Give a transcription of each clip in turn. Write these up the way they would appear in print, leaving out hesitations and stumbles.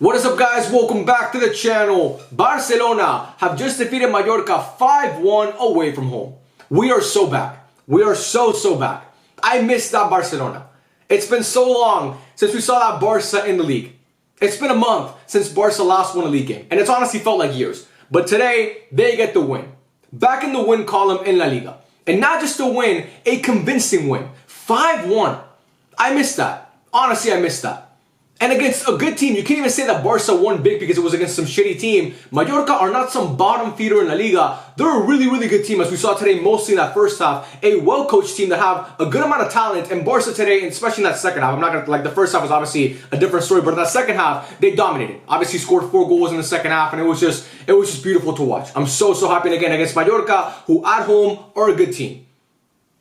What is up, guys? Welcome back to the channel. Barcelona have just defeated Mallorca 5-1 away from home. We are so back. We are so back. I missed that Barcelona. It's been so long since we saw that Barca in the league. It's been a month since Barca last won a league game, and it's honestly felt like years. But today, they get the win. Back in the win column in La Liga. And not just a win, a convincing win. 5-1. I missed that. Honestly, I missed that. And against a good team, you can't even say that Barca won big because it was against some shitty team. Mallorca are not some bottom feeder in La Liga. They're a really good team, as we saw today, mostly in that first half. A well-coached team that have a good amount of talent. And Barca today, especially in that second half, I'm not gonna, like, the first half was obviously a different story, but in that second half, they dominated. Obviously scored 4 goals in the second half, and it was just beautiful to watch. I'm so happy, and again, against Mallorca, who at home are a good team.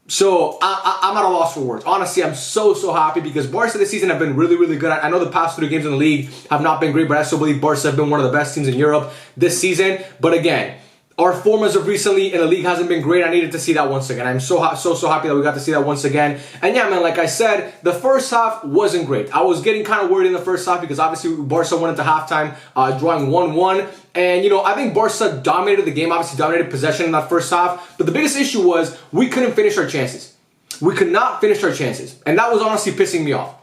So I'm at a loss for words. Honestly, I'm so happy because Barca this season have been really good. I know the past 3 games in the league have not been great, but I still believe Barca have been one of the best teams in Europe this season. But again, our form as of recently in the league hasn't been great. I needed to see that once again. I'm so happy that we got to see that once again. And yeah, man, like I said, the first half wasn't great. I was getting kind of worried in the first half because obviously Barca went into halftime drawing 1-1. And, you know, I think Barca dominated the game, obviously dominated possession in that first half. But the biggest issue was we couldn't finish our chances. We could not finish our chances. And that was honestly pissing me off.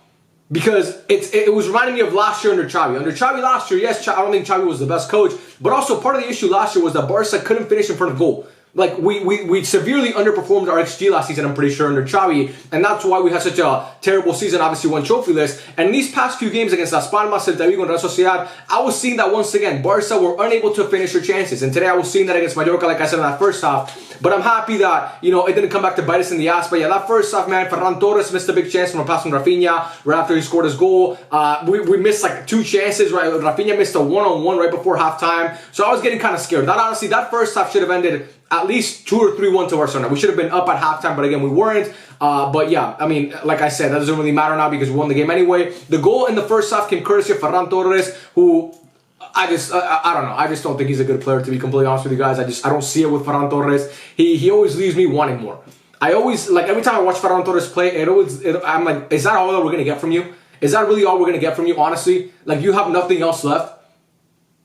Because it was reminding me of last year under Xavi. Under Xavi last year, yes, I don't think Xavi was the best coach. But also part of the issue last year was that Barca couldn't finish in front of goal. Like, we severely underperformed our XG last season, I'm pretty sure, under Xavi. And that's why we had such a terrible season, obviously won trophyless. And these past few games against Las Palmas, Celta Vigo, and Real Sociedad, I was seeing that once again. Barca were unable to finish their chances. And today I was seeing that against Mallorca, like I said, in that first half. But I'm happy that, you know, it didn't come back to bite us in the ass. But yeah, that first half, man, Ferran Torres missed a big chance from a pass from Raphinha right after he scored his goal. We missed like 2 chances, right? Raphinha missed a one-on-one right before halftime. So I was getting kind of scared. That honestly, that first half should have ended at least 2 or 3-1 to Barcelona. We should have been up at halftime, but again, we weren't. But yeah, I mean, like I said, that doesn't really matter now because we won the game anyway. The goal in the first half came courtesy of Ferran Torres, who I don't know. I just don't think he's a good player, to be completely honest with you guys. I don't see it with Ferran Torres. He always leaves me wanting more. I always, like, every time I watch Ferran Torres play, I'm like, is that all that we're going to get from you? Is that really all we're going to get from you, honestly? Like, you have nothing else left?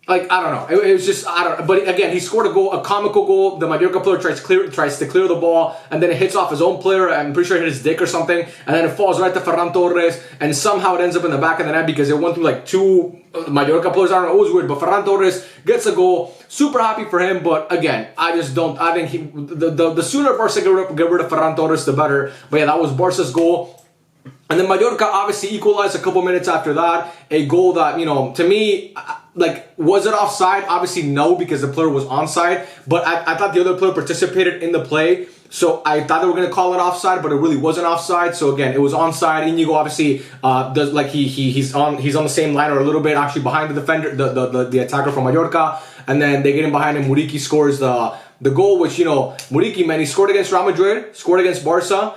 Like, I don't know. It was just, I don't know. But again, he scored a goal, a comical goal. The Mallorca player tries to clear the ball, and then it hits off his own player. I'm pretty sure it hit his dick or something. And then it falls right to Ferran Torres, and somehow it ends up in the back of the net because it went through like 2 Mallorca players. I don't know. It was weird. But Ferran Torres gets a goal. Super happy for him. But again, I just don't. I think the sooner Barca get rid of Ferran Torres, the better. But yeah, that was Barca's goal. And then Mallorca obviously equalized a couple minutes after that. A goal that, you know, to me, like, was it offside? Obviously no, because the player was onside. But I thought the other player participated in the play. So I thought they were going to call it offside, but it really wasn't offside. So again, it was onside. Inigo obviously does, like, he's on the same line or a little bit actually behind the defender, the attacker from Mallorca. And then they get in behind him. Muriqi scores the goal, which, you know, Muriqi, man, he scored against Real Madrid, scored against Barca.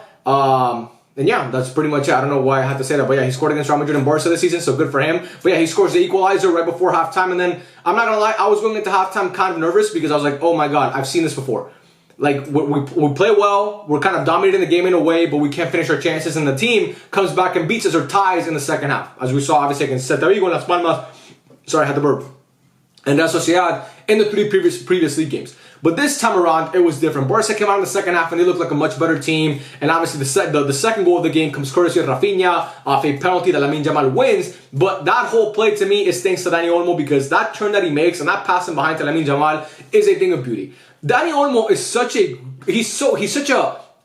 And yeah, that's pretty much it. I don't know why I had to say that, but yeah, he scored against Real Madrid and Barca this season, so good for him. But yeah, he scores the equalizer right before halftime, and then, I'm not gonna lie, I was going into halftime kind of nervous because I was like, oh my god, I've seen this before. Like, we play well, we're kind of dominating the game in a way, but we can't finish our chances, and the team comes back and beats us or ties in the second half. As we saw, obviously, against Celta Vigo and Las Palmas. Sorry, I had the burp. And Real Sociedad in the 3 previous league games. But this time around, it was different. Barca came out in the second half and they looked like a much better team. And obviously the second goal of the game comes courtesy of Raphinha off a penalty that Lamine Yamal wins. But that whole play to me is thanks to Dani Olmo, because that turn that he makes and that passing behind to Lamine Yamal is a thing of beauty. Dani Olmo is he's such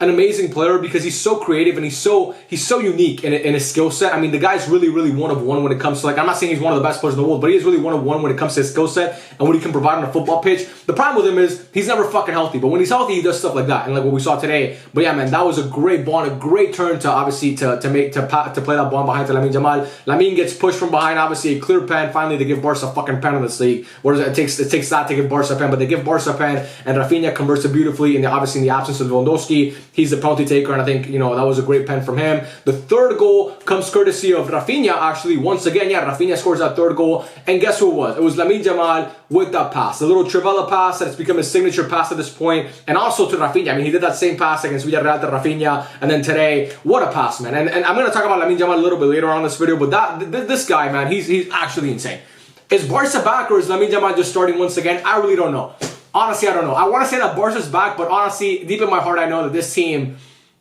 an amazing player because he's so creative and he's so unique in his skill set. I mean, the guy's really one of one when it comes to, like, I'm not saying he's one of the best players in the world, but he is really one of one when it comes to his skill set and what he can provide on a football pitch. The problem with him is he's never fucking healthy, but when he's healthy, he does stuff like that, and like what we saw today. But yeah, man, that was a great ball and a great turn to obviously to play that ball behind to Lamine Yamal. Lamine gets pushed from behind, obviously a clear pen. Finally, they give Barca a fucking pen in this league. What is it? It takes that to give Barca a pen, but they give Barca a pen, and Raphinha converts it beautifully. And obviously in the absence of Lewandowski, he's the penalty taker. And I think, you know, that was a great pen from him. The third goal comes courtesy of Raphinha, actually. Once again, yeah, Raphinha scores that third goal. And guess who it was? It was Lamine Yamal with that pass. The little Trivela pass that's become his signature pass at this point. And also to Raphinha. I mean, he did that same pass against Villarreal to Raphinha. And then today, what a pass, man. And I'm going to talk about Lamine Yamal a little bit later on in this video. But this guy, man, he's actually insane. Is Barca back or is Lamine Yamal just starting once again? I really don't know. Honestly, I don't know. I want to say that Barca's back, but honestly, deep in my heart, I know that this team,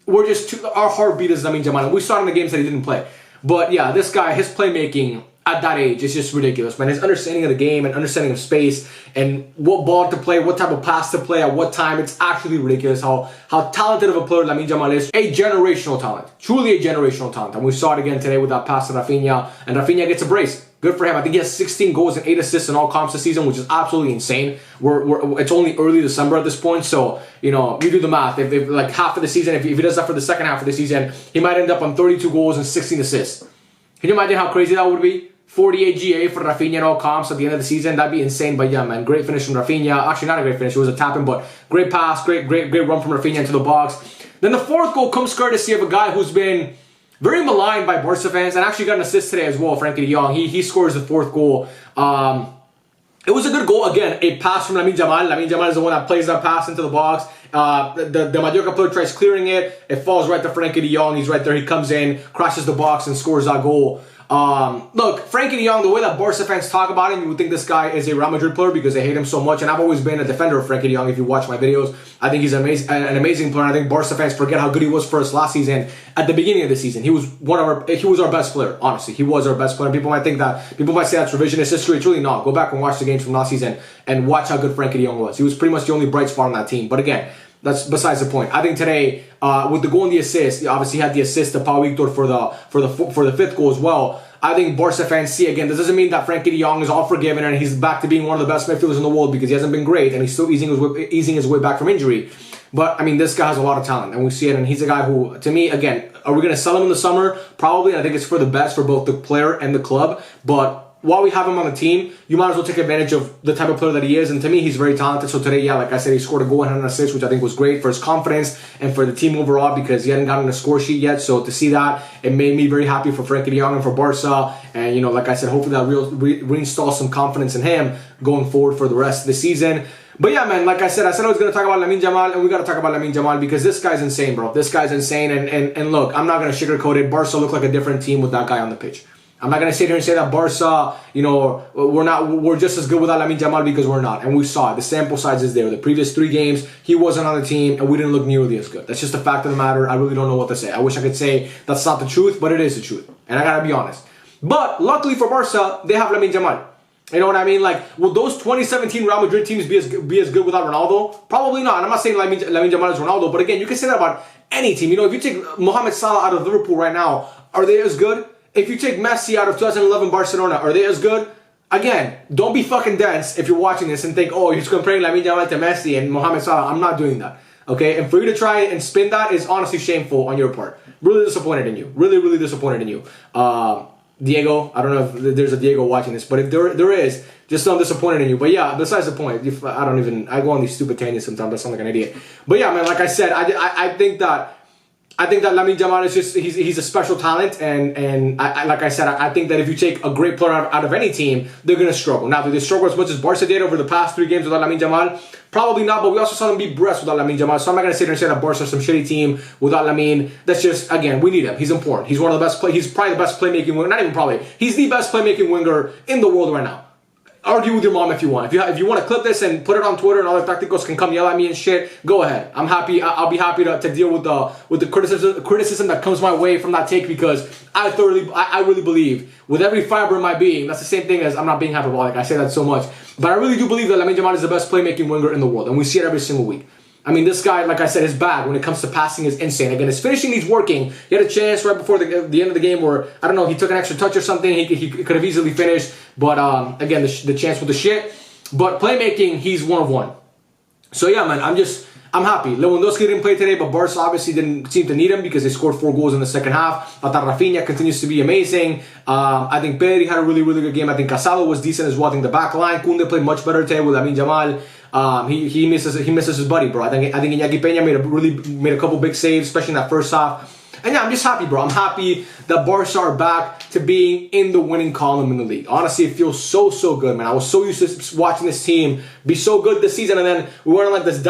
our heartbeat is Lamine Yamal. We saw it in the games that he didn't play. But yeah, this guy, his playmaking at that age is just ridiculous, man. His understanding of the game and understanding of space and what ball to play, what type of pass to play at what time, it's actually ridiculous how talented of a player Lamine Yamal is. A generational talent. Truly a generational talent. And we saw it again today with that pass to Raphinha. And Raphinha gets a brace. Good for him. I think he has 16 goals and 8 assists in all comps this season, which is absolutely insane. It's only early December at this point, so, you know, you do the math. If like half of the season, if he does that for the second half of the season, he might end up on 32 goals and 16 assists. Can you imagine how crazy that would be? 48 GA for Raphinha in all comps at the end of the season. That'd be insane. But yeah, man, great finish from Raphinha. Actually, not a great finish. It was a tap-in, but great pass, great run from Raphinha into the box. Then the fourth goal comes courtesy of a guy who's been very maligned by Barca fans, and actually got an assist today as well, Frenkie de Jong. He scores the fourth goal. It was a good goal. Again, a pass from Lamine Yamal. Lamine Yamal is the one that plays that pass into the box. The Mallorca player tries clearing it. It falls right to Frenkie de Jong. He's right there. He comes in, crashes the box, and scores that goal. Look, Frenkie de Jong, the way that Barca fans talk about him, you would think this guy is a Real Madrid player because they hate him so much. And I've always been a defender of Frenkie de Jong. If you watch my videos, I think he's an amazing player. I think Barca fans forget how good he was for us last season. At the beginning of the season, he was our best player. Honestly, he was our best player. People might say that's revisionist history. It's really not. Go back and watch the games from last season and watch how good Frenkie de Jong was. He was pretty much the only bright spot on that team. But again, that's besides the point. I think today, with the goal and the assist, obviously he had the assist to Pau Victor for the fifth goal as well. I think Barca fans see, again, this doesn't mean that Frenkie de Jong is all forgiven and he's back to being one of the best midfielders in the world because he hasn't been great and he's still easing his way back from injury. But, I mean, this guy has a lot of talent and we see it, and he's a guy who, to me, again, are we going to sell him in the summer? Probably. I think it's for the best for both the player and the club. But while we have him on the team, you might as well take advantage of the type of player that he is. And to me, he's very talented. So today, yeah, like I said, he scored a goal and an assist, which I think was great for his confidence and for the team overall because he hadn't gotten a score sheet yet. So to see that, it made me very happy for Frenkie de Jong and for Barca. And, you know, like I said, hopefully that reinstalls some confidence in him going forward for the rest of the season. But yeah, man, like I said I was going to talk about Lamine Yamal, and we got to talk about Lamine Yamal because this guy's insane, bro. This guy's insane. And look, I'm not going to sugarcoat it. Barca looked like a different team with that guy on the pitch. I'm not going to sit here and say that Barca, you know, we're just as good without Lamine Yamal because we're not. And we saw it. The sample size is there. The previous 3 games, he wasn't on the team and we didn't look nearly as good. That's just a fact of the matter. I really don't know what to say. I wish I could say that's not the truth, but it is the truth. And I got to be honest. But luckily for Barca, they have Lamine Yamal. You know what I mean? Like, will those 2017 Real Madrid teams be as good without Ronaldo? Probably not. And I'm not saying Lamine Yamal is Ronaldo, but again, you can say that about any team. You know, if you take Mohamed Salah out of Liverpool right now, are they as good? If you take Messi out of 2011 Barcelona, are they as good? Again, don't be fucking dense if you're watching this and think, oh, he's comparing Lamine Yamal to Messi and Mohamed Salah. I'm not doing that. Okay? And for you to try and spin that is honestly shameful on your part. Really disappointed in you. Really, really disappointed in you. Diego, I don't know if there's a Diego watching this, but if there is, just know I'm disappointed in you. But yeah, besides the point, I go on these stupid tangents sometimes. I sound like an idiot. But yeah, man, like I said, I think that Lamine Yamal is just, he's a special talent, and like I said, I think that if you take a great player out of any team, they're going to struggle. Now, do they struggle as much as Barca did over the past 3 games without Lamine Yamal? Probably not, but we also saw them beat Brest without Lamine Yamal, so I'm not going to sit here and say that Barca is some shitty team without Lamine. That's just, again, we need him. He's important. He's one of the best, he's probably the best playmaking winger, not even probably, he's the best playmaking winger in the world right now. Argue with your mom if you want. If you want to clip this and put it on Twitter and all the tacticos can come yell at me and shit, go ahead. I'm happy. I'll be happy to deal with the criticism that comes my way from that take because I really believe with every fiber in my being, that's the same thing as I'm not being hyperbolic. I say that so much, but I really do believe that Lamine Yamal is the best playmaking winger in the world, and we see it every single week. I mean, this guy, like I said, his bag when it comes to passing is insane. Again, his finishing needs working. He had a chance right before the end of the game where, I don't know, he took an extra touch or something. He could have easily finished. But, again, the chance with the shit. But playmaking, he's one of one. So, yeah, man, I'm happy. Lewandowski didn't play today, but Barca obviously didn't seem to need him because they scored 4 goals in the second half. I thought Raphinha continues to be amazing. I think Pedri had a really, really good game. I think Casado was decent as well. I think the back line, Koundé played much better today with Lamine Yamal. He misses his buddy, bro. I think Iñaki Peña made a couple big saves, especially in that first half. And yeah, I'm just happy, bro. I'm happy that Barca are back to being in the winning column in the league. Honestly, it feels so good, man. I was so used to watching this team be so good this season, and then we went on like this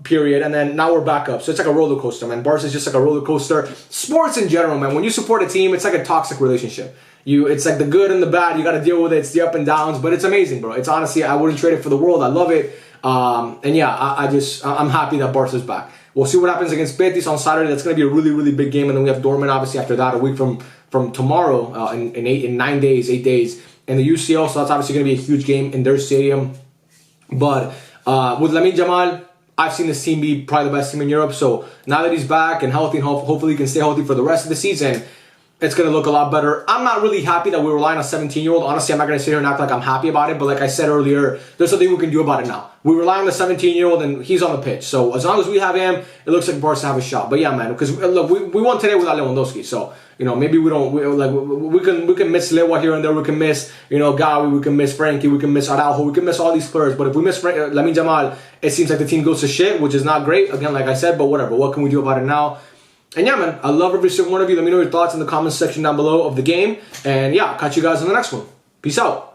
period, and then now we're back up. So it's like a roller coaster, man. Barca is just like a roller coaster. Sports in general, man. When you support a team, it's like a toxic relationship. It's like the good and the bad. You got to deal with it. It's the up and downs, but it's amazing, bro. It's honestly, I wouldn't trade it for the world. I love it. And yeah, I'm happy that Barca's back. We'll see what happens against Betis on Saturday. That's going to be a really, really big game. And then we have Dortmund, obviously, after that, a week from tomorrow, in 8 days, and the UCL. So that's obviously going to be a huge game in their stadium. But with Lamine Yamal, I've seen this team be probably the best team in Europe. So now that he's back and healthy, and hopefully he can stay healthy for the rest of the season, it's going to look a lot better. I'm not really happy that we rely on a 17-year-old. Honestly, I'm not going to sit here and act like I'm happy about it. But like I said earlier, there's something we can do about it now. We rely on the 17-year-old, and he's on the pitch. So as long as we have him, it looks like Barca have a shot. But yeah, man, because look, we won today without Lewandowski. So, maybe we can miss Lewa here and there. We can miss, Gavi. We can miss Frenkie. We can miss Araujo. We can miss all these players. But if we miss Lamine Yamal, it seems like the team goes to shit, which is not great. Again, like I said, but whatever. What can we do about it now? And yeah, man, I love every single one of you. Let me know your thoughts in the comments section down below of the game. And yeah, I'll catch you guys in the next one. Peace out.